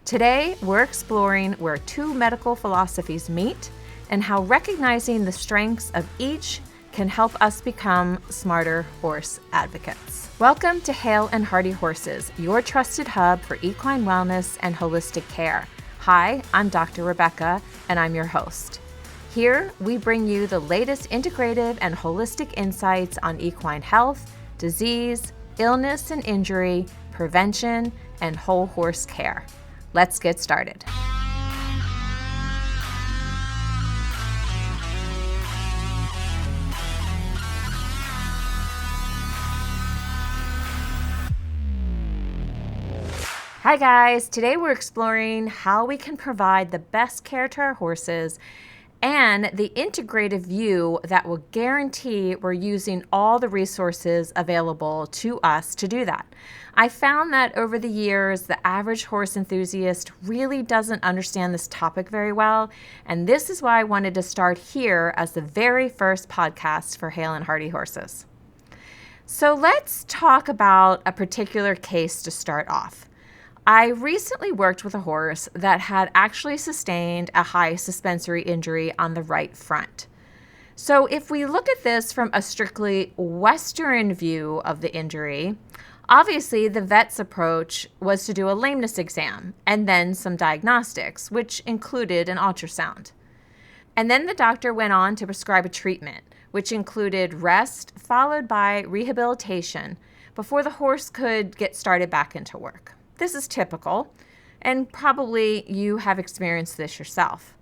Today, we're exploring where two medical philosophies meet and how recognizing the strengths of each can help us become smarter horse advocates. Welcome to Hale and Hearty Horses, your trusted hub for equine wellness and holistic care. Hi, I'm Dr. Rebecca, and I'm your host. Here, we bring you the latest integrative and holistic insights on equine health, disease, illness and injury, prevention, and whole horse care. Let's get started. Hi guys, today we're exploring how we can provide the best care to our horses and the integrative view that will guarantee we're using all the resources available to us to do that. I found that over the years, the average horse enthusiast really doesn't understand this topic very well, and this is why I wanted to start here as the very first podcast for Hale and Hearty Horses. So let's talk about a particular case to start off. I recently worked with a horse that had actually sustained a high suspensory injury on the right front. So if we look at this from a strictly Western view of the injury, obviously the vet's approach was to do a lameness exam and then some diagnostics, which included an ultrasound. And then the doctor went on to prescribe a treatment, which included rest followed by rehabilitation before the horse could get started back into work. This is typical, and probably you have experienced this yourself.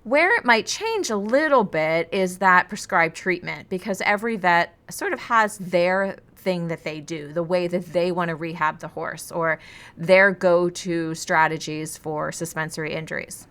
Where it might change a little bit is that prescribed treatment, because every vet sort of has their thing that they do, the way that they want to rehab the horse, or their go-to strategies for suspensory injuries.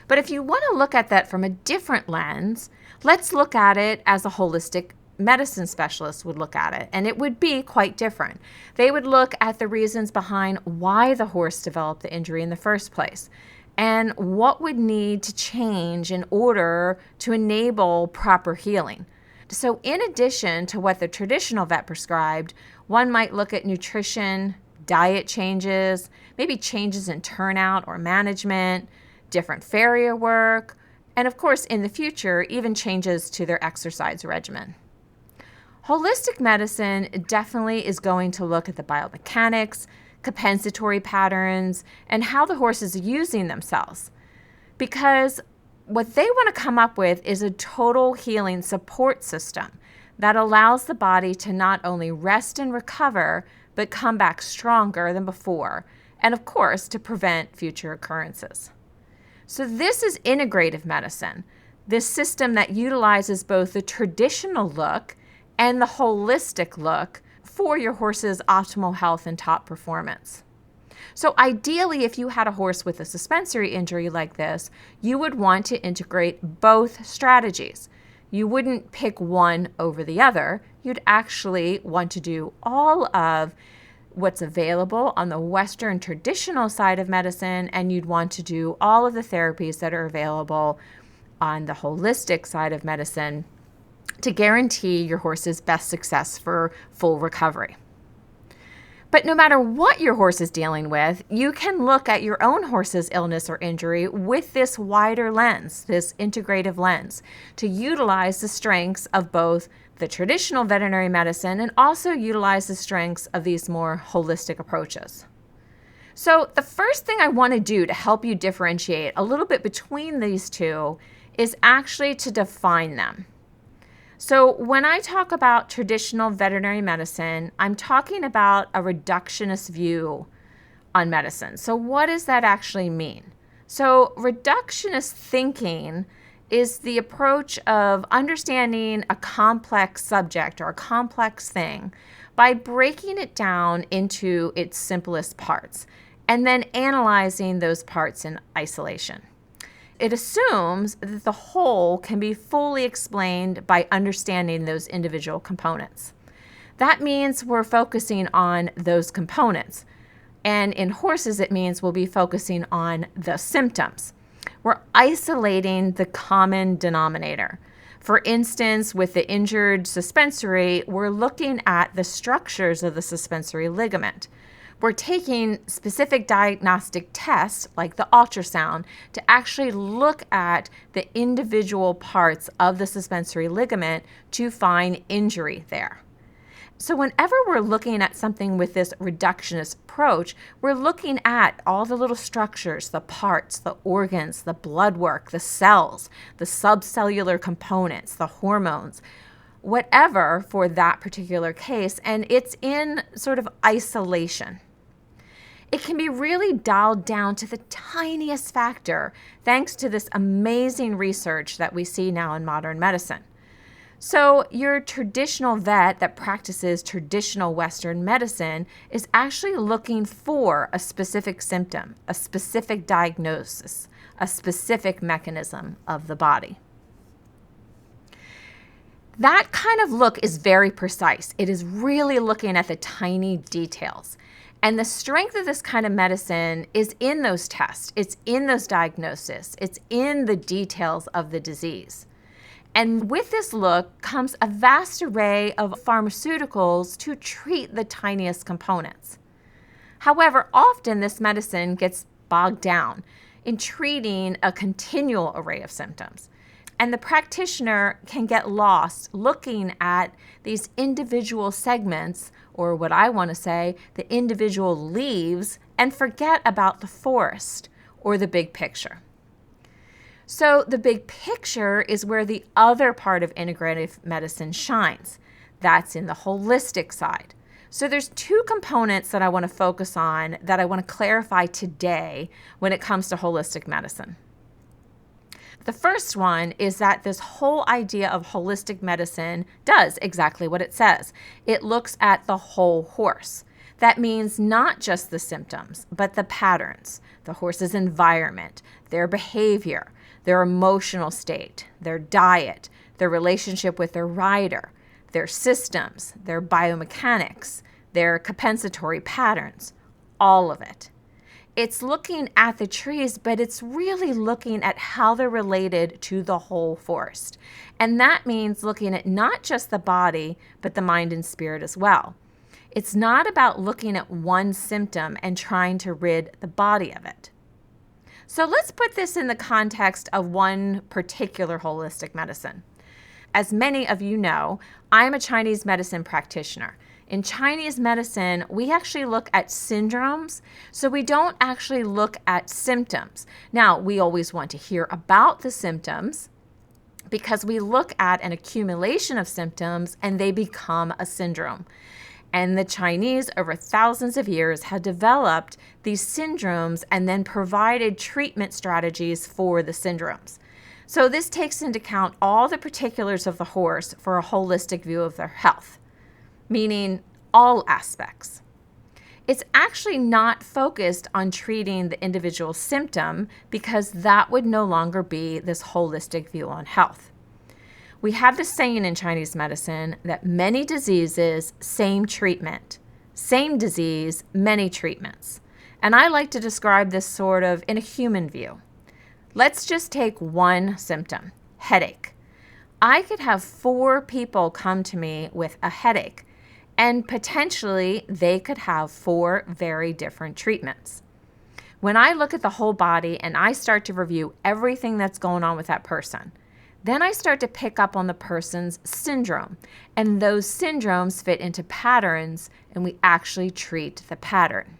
But if you want to look at that from a different lens, let's look at it as a holistic medicine specialist would look at it, and it would be quite different. They would look at the reasons behind why the horse developed the injury in the first place and what would need to change in order to enable proper healing. So in addition to what the traditional vet prescribed, one might look at nutrition, diet changes, maybe changes in turnout or management, different farrier work, and of course in the future, even changes to their exercise regimen. Holistic medicine definitely is going to look at the biomechanics, compensatory patterns, and how the horse is using themselves. Because what they want to come up with is a total healing support system that allows the body to not only rest and recover, but come back stronger than before, and of course, to prevent future occurrences. So this is integrative medicine, this system that utilizes both the traditional look and the holistic look for your horse's optimal health and top performance. So ideally, if you had a horse with a suspensory injury like this, you would want to integrate both strategies. You wouldn't pick one over the other. You'd actually want to do all of what's available on the Western traditional side of medicine, and you'd want to do all of the therapies that are available on the holistic side of medicine to guarantee your horse's best success for full recovery. But no matter what your horse is dealing with, you can look at your own horse's illness or injury with this wider lens, this integrative lens, to utilize the strengths of both the traditional veterinary medicine and also utilize the strengths of these more holistic approaches. So the first thing I want to do to help you differentiate a little bit between these two is actually to define them. So when I talk about traditional veterinary medicine, I'm talking about a reductionist view on medicine. So what does that actually mean? So reductionist thinking is the approach of understanding a complex subject or a complex thing by breaking it down into its simplest parts and then analyzing those parts in isolation. It assumes that the whole can be fully explained by understanding those individual components. That means we're focusing on those components. And in horses, it means we'll be focusing on the symptoms. We're isolating the common denominator. For instance, with the injured suspensory, we're looking at the structures of the suspensory ligament. We're taking specific diagnostic tests like the ultrasound to actually look at the individual parts of the suspensory ligament to find injury there. So whenever we're looking at something with this reductionist approach, we're looking at all the little structures, the parts, the organs, the blood work, the cells, the subcellular components, the hormones, whatever for that particular case, and it's in sort of isolation. It can be really dialed down to the tiniest factor thanks to this amazing research that we see now in modern medicine. So your traditional vet that practices traditional Western medicine is actually looking for a specific symptom, a specific diagnosis, a specific mechanism of the body. That kind of look is very precise. It is really looking at the tiny details. And the strength of this kind of medicine is in those tests. It's in those diagnoses. It's in the details of the disease. And with this look comes a vast array of pharmaceuticals to treat the tiniest components. However, often this medicine gets bogged down in treating a continual array of symptoms. And the practitioner can get lost looking at these individual segments, or what I want to say, the individual leaves, and forget about the forest or the big picture. So the big picture is where the other part of integrative medicine shines. That's in the holistic side. So there's two components that I want to focus on that I want to clarify today when it comes to holistic medicine. The first one is that this whole idea of holistic medicine does exactly what it says. It looks at the whole horse. That means not just the symptoms, but the patterns, the horse's environment, their behavior, their emotional state, their diet, their relationship with their rider, their systems, their biomechanics, their compensatory patterns, all of it. It's looking at the trees, but it's really looking at how they're related to the whole forest. And that means looking at not just the body, but the mind and spirit as well. It's not about looking at one symptom and trying to rid the body of it. So let's put this in the context of one particular holistic medicine. As many of you know, I'm a Chinese medicine practitioner. In Chinese medicine, we actually look at syndromes, so we don't actually look at symptoms. Now, we always want to hear about the symptoms because we look at an accumulation of symptoms and they become a syndrome. And the Chinese, over thousands of years, had developed these syndromes and then provided treatment strategies for the syndromes. So this takes into account all the particulars of the horse for a holistic view of their health, meaning all aspects. It's actually not focused on treating the individual symptom because that would no longer be this holistic view on health. We have this saying in Chinese medicine that many diseases, same treatment. Same disease, many treatments. And I like to describe this sort of in a human view. Let's just take one symptom, headache. I could have 4 people come to me with a headache, and potentially they could have 4 very different treatments. When I look at the whole body and I start to review everything that's going on with that person, then I start to pick up on the person's syndrome, and those syndromes fit into patterns, and we actually treat the pattern.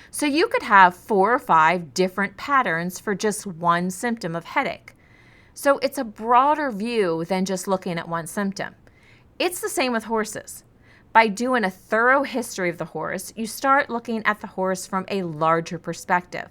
So you could have 4 or 5 different patterns for just one symptom of headache. So it's a broader view than just looking at one symptom. It's the same with horses. By doing a thorough history of the horse, you start looking at the horse from a larger perspective.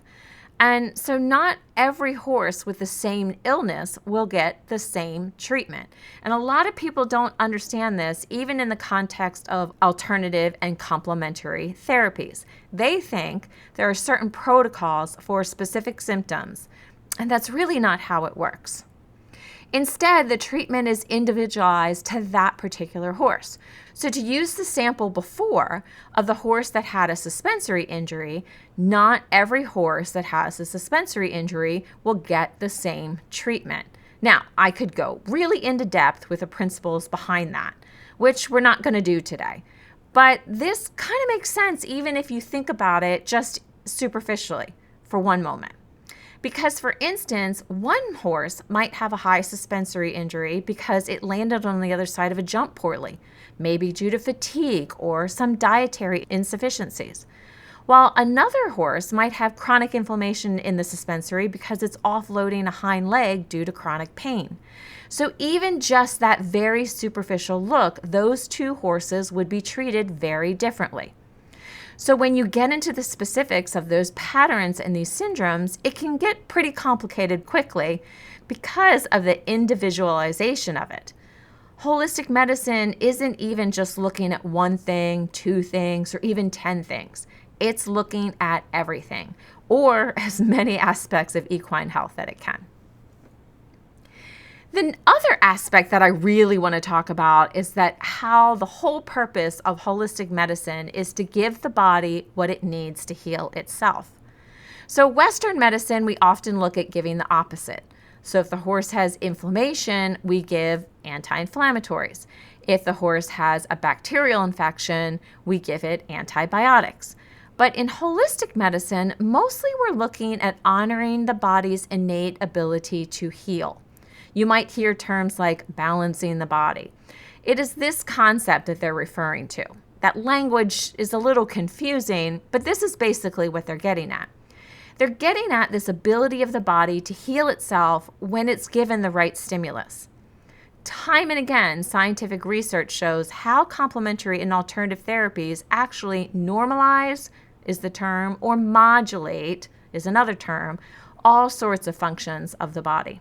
And so not every horse with the same illness will get the same treatment. And a lot of people don't understand this, even in the context of alternative and complementary therapies. They think there are certain protocols for specific symptoms, and that's really not how it works. Instead, the treatment is individualized to that particular horse. So to use the sample before of the horse that had a suspensory injury, not every horse that has a suspensory injury will get the same treatment. Now, I could go really into depth with the principles behind that, which we're not going to do today. But this kind of makes sense even if you think about it just superficially for one moment. Because, for instance, one horse might have a high suspensory injury because it landed on the other side of a jump poorly, maybe due to fatigue or some dietary insufficiencies. While another horse might have chronic inflammation in the suspensory because it's offloading a hind leg due to chronic pain. So even just that very superficial look, those two horses would be treated very differently. So when you get into the specifics of those patterns and these syndromes, it can get pretty complicated quickly because of the individualization of it. Holistic medicine isn't even just looking at one thing, two things, or even 10 things. It's looking at everything, or as many aspects of equine health that it can. The other aspect that I really want to talk about is that how the whole purpose of holistic medicine is to give the body what it needs to heal itself. So Western medicine, we often look at giving the opposite. So if the horse has inflammation, we give anti-inflammatories. If the horse has a bacterial infection, we give it antibiotics. But in holistic medicine, mostly we're looking at honoring the body's innate ability to heal. You might hear terms like balancing the body. It is this concept that they're referring to. That language is a little confusing, but this is basically what they're getting at. They're getting at this ability of the body to heal itself when it's given the right stimulus. Time and again, scientific research shows how complementary and alternative therapies actually normalize, is the term, or modulate is another term, all sorts of functions of the body.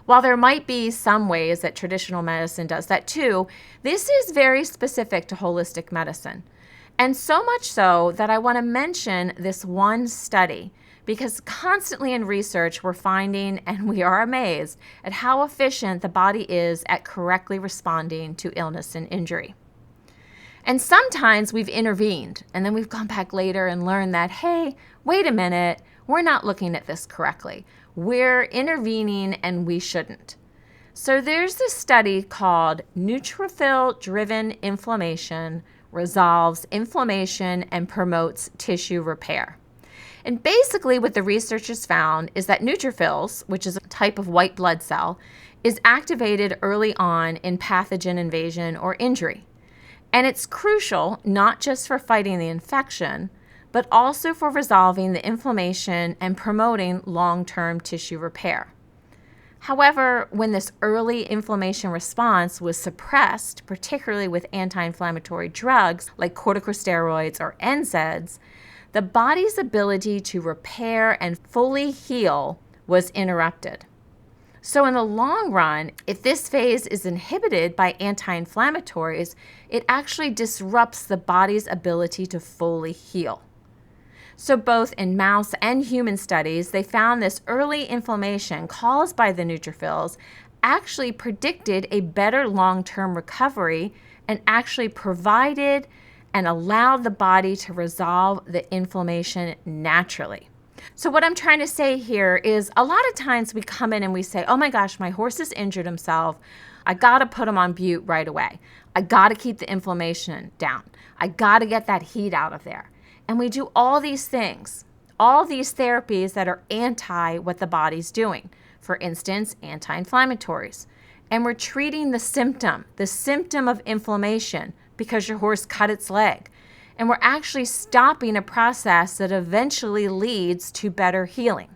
While there might be some ways that traditional medicine does that too, this is very specific to holistic medicine. And so much so that I want to mention this one study, because constantly in research we're finding, and we are amazed, at how efficient the body is at correctly responding to illness and injury. And sometimes we've intervened, and then we've gone back later and learned that, hey, wait a minute, we're not looking at this correctly. We're intervening and we shouldn't. So there's this study called Neutrophil-Driven Inflammation Resolves Inflammation and Promotes Tissue Repair. And basically what the researchers found is that neutrophils, which is a type of white blood cell, is activated early on in pathogen invasion or injury. And it's crucial not just for fighting the infection, but also for resolving the inflammation and promoting long-term tissue repair. However, when this early inflammation response was suppressed, particularly with anti-inflammatory drugs like corticosteroids or NSAIDs, the body's ability to repair and fully heal was interrupted. So in the long run, if this phase is inhibited by anti-inflammatories, it actually disrupts the body's ability to fully heal. So both in mouse and human studies, they found this early inflammation caused by the neutrophils actually predicted a better long-term recovery and actually provided and allowed the body to resolve the inflammation naturally. So what I'm trying to say here is a lot of times we come in and we say, oh my gosh, my horse has injured himself. I got to put him on bute right away. I got to keep the inflammation down. I got to get that heat out of there. And we do all these things, all these therapies that are anti what the body's doing. For instance, anti-inflammatories. And we're treating the symptom of inflammation because your horse cut its leg. And we're actually stopping a process that eventually leads to better healing.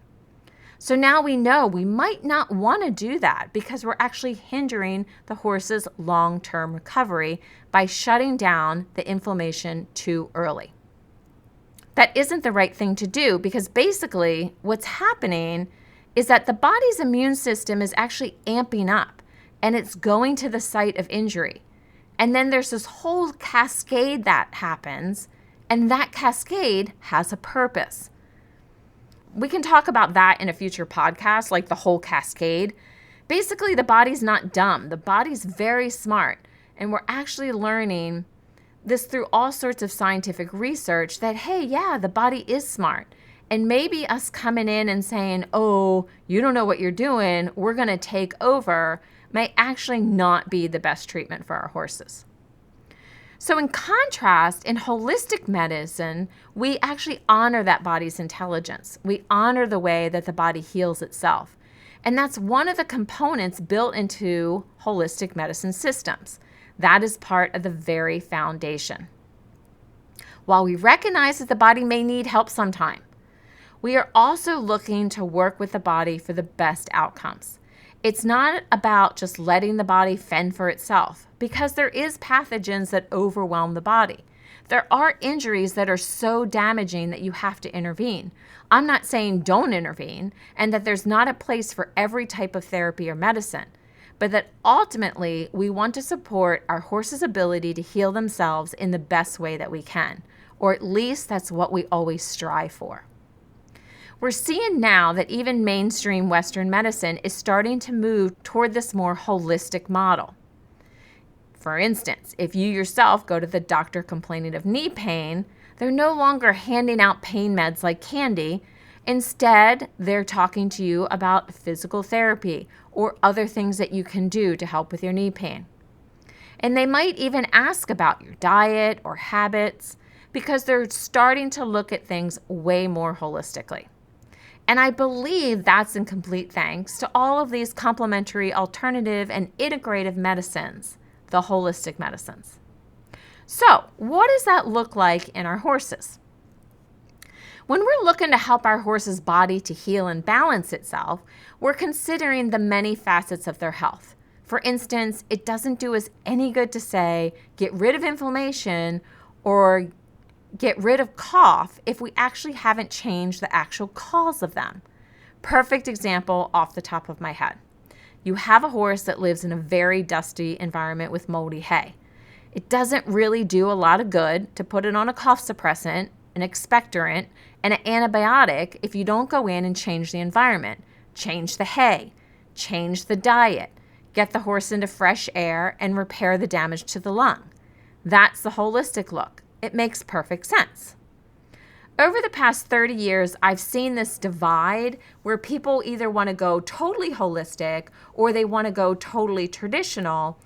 So now we know we might not want to do that because we're actually hindering the horse's long-term recovery by shutting down the inflammation too early. That isn't the right thing to do because basically what's happening is that the body's immune system is actually amping up and it's going to the site of injury. And then there's this whole cascade that happens, and that cascade has a purpose. We can talk about that in a future podcast, like the whole cascade. Basically, the body's not dumb. The body's very smart, and we're actually learning this through all sorts of scientific research that, hey, yeah, the body is smart. And maybe us coming in and saying, oh, you don't know what you're doing, we're going to take over, may actually not be the best treatment for our horses. So in contrast, in holistic medicine, we actually honor that body's intelligence. We honor the way that the body heals itself. And that's one of the components built into holistic medicine systems. That is part of the very foundation. While we recognize that the body may need help sometime, we are also looking to work with the body for the best outcomes. It's not about just letting the body fend for itself, because there is pathogens that overwhelm the body. There are injuries that are so damaging that you have to intervene. I'm not saying don't intervene and that there's not a place for every type of therapy or medicine, but that ultimately we want to support our horse's ability to heal themselves in the best way that we can, or at least that's what we always strive for. We're seeing now that even mainstream Western medicine is starting to move toward this more holistic model. For instance, if you yourself go to the doctor complaining of knee pain, they're no longer handing out pain meds like candy. Instead, they're talking to you about physical therapy or other things that you can do to help with your knee pain. And they might even ask about your diet or habits because they're starting to look at things way more holistically. And I believe that's in complete thanks to all of these complementary, alternative, and integrative medicines, the holistic medicines. So, what does that look like in our horses? When we're looking to help our horse's body to heal and balance itself, we're considering the many facets of their health. For instance, it doesn't do us any good to say, get rid of inflammation or get rid of cough if we actually haven't changed the actual cause of them. Perfect example off the top of my head. You have a horse that lives in a very dusty environment with moldy hay. It doesn't really do a lot of good to put it on a cough suppressant, an expectorant, and an antibiotic if you don't go in and change the environment, change the hay, change the diet, get the horse into fresh air, and repair the damage to the lung. That's the holistic look. It makes perfect sense. Over the past 30 years, I've seen this divide where people either want to go totally holistic or they want to go totally traditional.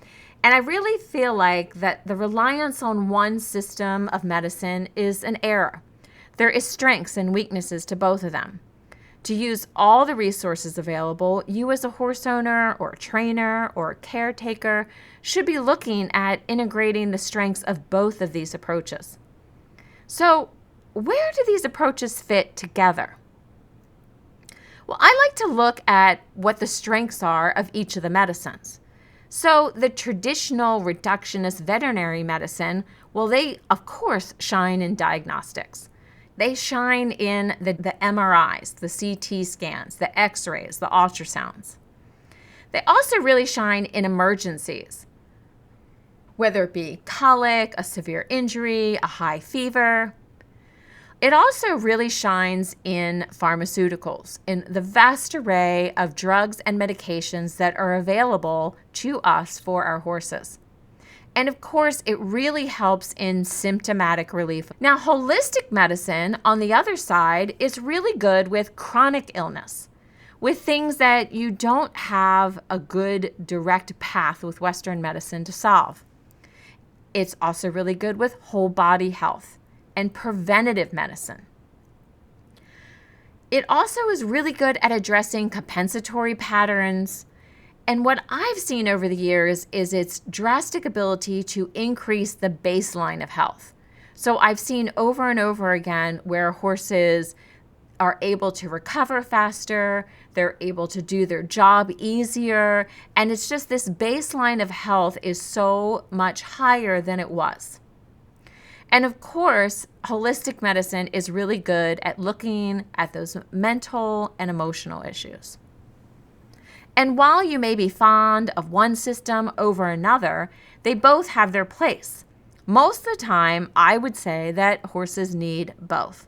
And I really feel like that the reliance on one system of medicine is an error. There is strengths and weaknesses to both of them. To use all the resources available, you as a horse owner or a trainer or a caretaker should be looking at integrating the strengths of both of these approaches. So, where do these approaches fit together? Well, I like to look at what the strengths are of each of the medicines. So, the traditional reductionist veterinary medicine, well, they, of course, shine in diagnostics. They shine in the MRIs, the CT scans, the X-rays, the ultrasounds. They also really shine in emergencies, whether it be colic, a severe injury, a high fever. It also really shines in pharmaceuticals, in the vast array of drugs and medications that are available to us for our horses. And of course, it really helps in symptomatic relief. Now, holistic medicine, on the other side, is really good with chronic illness, with things that you don't have a good direct path with Western medicine to solve. It's also really good with whole body health and preventative medicine. It also is really good at addressing compensatory patterns. And what I've seen over the years is its drastic ability to increase the baseline of health. So I've seen over and over again where horses are able to recover faster, they're able to do their job easier, and it's just this baseline of health is so much higher than it was. And of course, holistic medicine is really good at looking at those mental and emotional issues. And while you may be fond of one system over another, they both have their place. Most of the time, I would say that horses need both.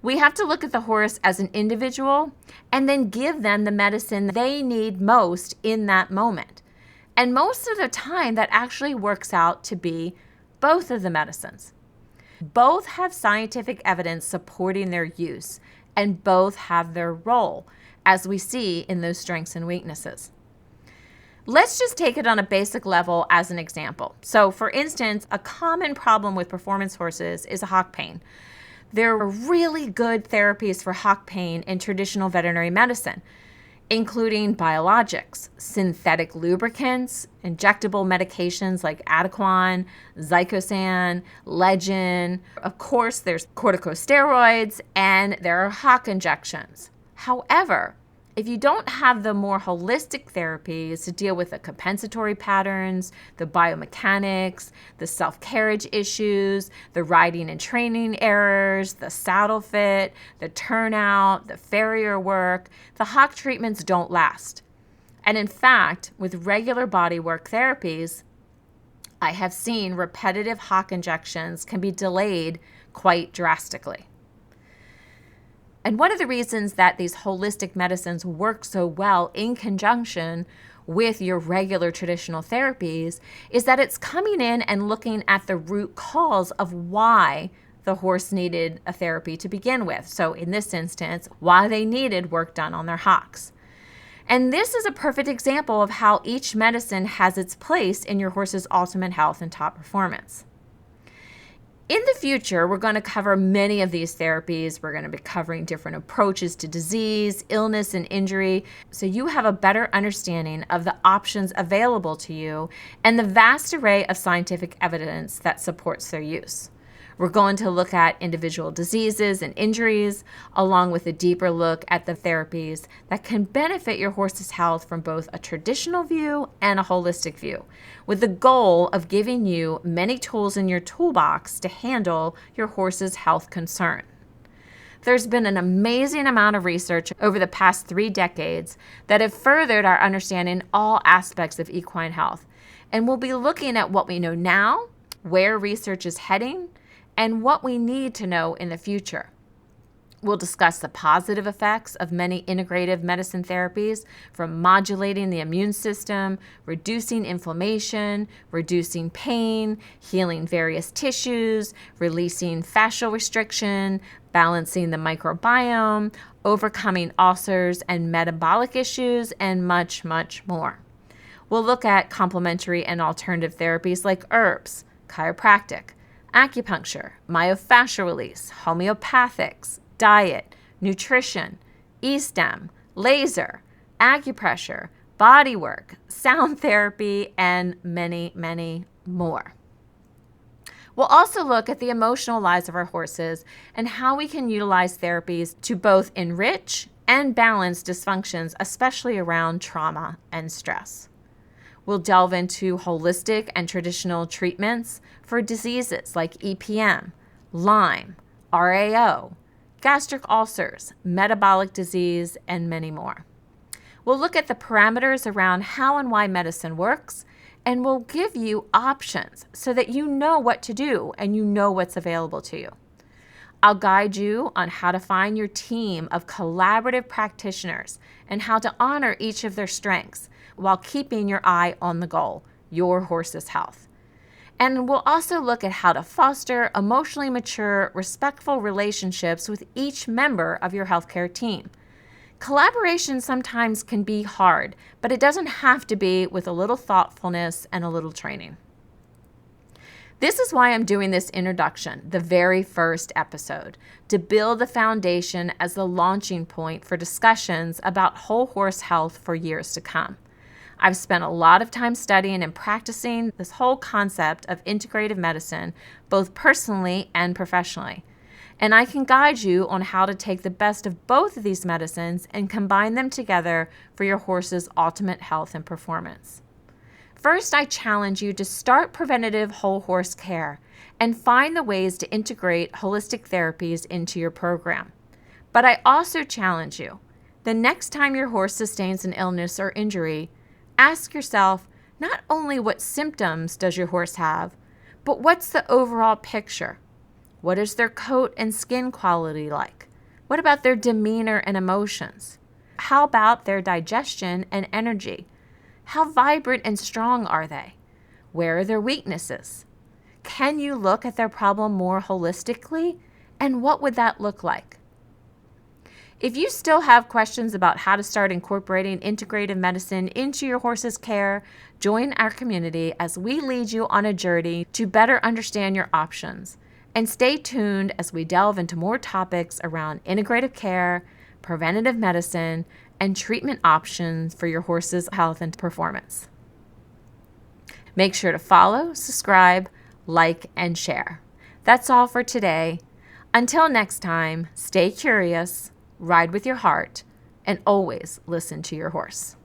We have to look at the horse as an individual and then give them the medicine they need most in that moment. And most of the time, that actually works out to be both of the medicines. Both have scientific evidence supporting their use, and both have their role, as we see in those strengths and weaknesses. Let's just take it on a basic level as an example. So, for instance, a common problem with performance horses is hock pain. There are really good therapies for hock pain in traditional veterinary medicine, including biologics, synthetic lubricants, injectable medications like Adequan, Zycosan, Legend. Of course, there's corticosteroids, and there are hock injections. However, if you don't have the more holistic therapies to deal with the compensatory patterns, the biomechanics, the self-carriage issues, the riding and training errors, the saddle fit, the turnout, the farrier work, the hock treatments don't last. And in fact, with regular bodywork therapies, I have seen repetitive hock injections can be delayed quite drastically. And one of the reasons that these holistic medicines work so well in conjunction with your regular traditional therapies is that it's coming in and looking at the root cause of why the horse needed a therapy to begin with. So in this instance, why they needed work done on their hocks. And this is a perfect example of how each medicine has its place in your horse's ultimate health and top performance. In the future, we're going to cover many of these therapies. We're going to be covering different approaches to disease, illness, and injury, so you have a better understanding of the options available to you and the vast array of scientific evidence that supports their use. We're going to look at individual diseases and injuries, along with a deeper look at the therapies that can benefit your horse's health from both a traditional view and a holistic view, with the goal of giving you many tools in your toolbox to handle your horse's health concern. There's been an amazing amount of research over the past 3 decades that have furthered our understanding in all aspects of equine health, and we'll be looking at what we know now, where research is heading, and what we need to know in the future. We'll discuss the positive effects of many integrative medicine therapies, from modulating the immune system, reducing inflammation, reducing pain, healing various tissues, releasing fascial restriction, balancing the microbiome, overcoming ulcers and metabolic issues, and much, much more. We'll look at complementary and alternative therapies like herbs, chiropractic, acupuncture, myofascial release, homeopathics, diet, nutrition, e-stem, laser, acupressure, bodywork, sound therapy, and many, many more. We'll also look at the emotional lives of our horses and how we can utilize therapies to both enrich and balance dysfunctions, especially around trauma and stress. We'll delve into holistic and traditional treatments for diseases like EPM, Lyme, RAO, gastric ulcers, metabolic disease, and many more. We'll look at the parameters around how and why medicine works, and we'll give you options so that you know what to do and you know what's available to you. I'll guide you on how to find your team of collaborative practitioners and how to honor each of their strengths while keeping your eye on the goal, your horse's health. And we'll also look at how to foster emotionally mature, respectful relationships with each member of your healthcare team. Collaboration sometimes can be hard, but it doesn't have to be, with a little thoughtfulness and a little training. This is why I'm doing this introduction, the very first episode, to build the foundation as the launching point for discussions about whole horse health for years to come. I've spent a lot of time studying and practicing this whole concept of integrative medicine, both personally and professionally. And I can guide you on how to take the best of both of these medicines and combine them together for your horse's ultimate health and performance. First, I challenge you to start preventative whole horse care and find the ways to integrate holistic therapies into your program. But I also challenge you, the next time your horse sustains an illness or injury, ask yourself not only what symptoms does your horse have, but what's the overall picture? What is their coat and skin quality like? What about their demeanor and emotions? How about their digestion and energy? How vibrant and strong are they? Where are their weaknesses? Can you look at their problem more holistically? And what would that look like? If you still have questions about how to start incorporating integrative medicine into your horse's care, join our community as we lead you on a journey to better understand your options. And stay tuned as we delve into more topics around integrative care, preventative medicine, and treatment options for your horse's health and performance. Make sure to follow, subscribe, like, and share. That's all for today. Until next time, stay curious, ride with your heart, and always listen to your horse.